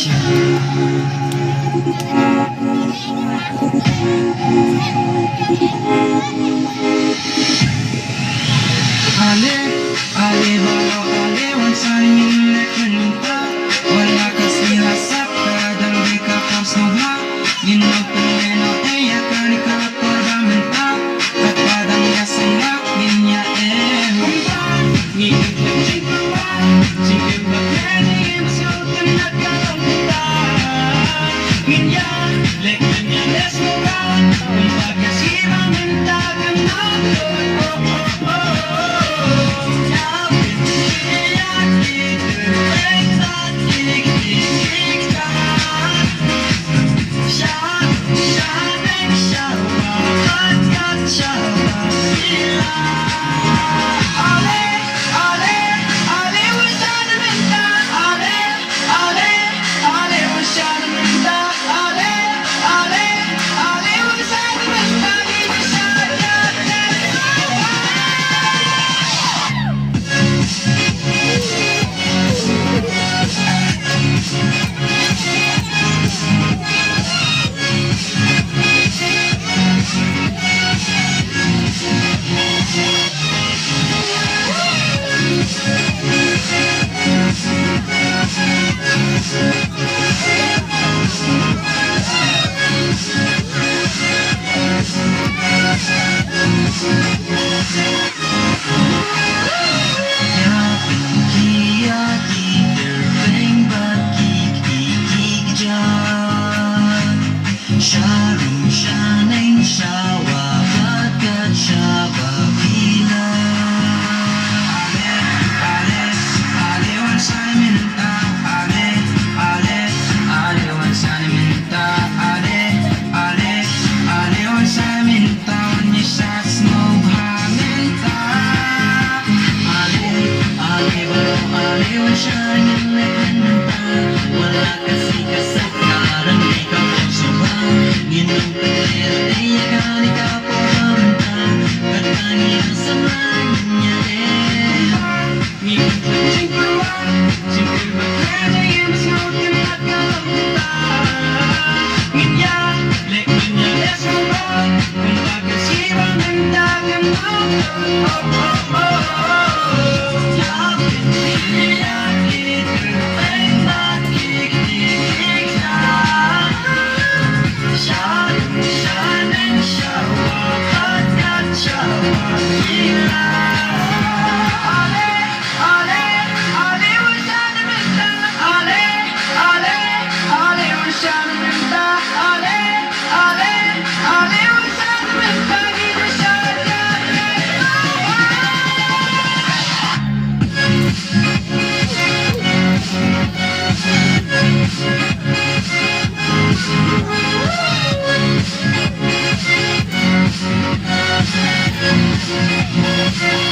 Ale, ale bawa ale wansani minnek minta wala kasi hasap kadang di ka pasnoha minnog peneno eya kani ka pagamentta at padang yasayak minya ngikip na chingpa sikip na kani imsutin na kalamta minya lek minya lesmura kung pagkasima minta ganagod Sharum shaning shawa bagat shaba bila ale wansani minta ale wansani minta ale wansani minta wanisas mo bhamenta ale wansani minta wala kasi kasakaran di ka Ginong kalir ay akali ka po kamta Katangin sa manya Ngikip na chingpa Singkir ba kaya yung snutin na kalamta Nginya, lek niya lesmura Kung pagkasiwa ng dagan Yapit niya kitupay makikikik na Shining shower, bagat shower, bila ale wansani minta ale wansani minta ale wansani minta gina shaya Yeah.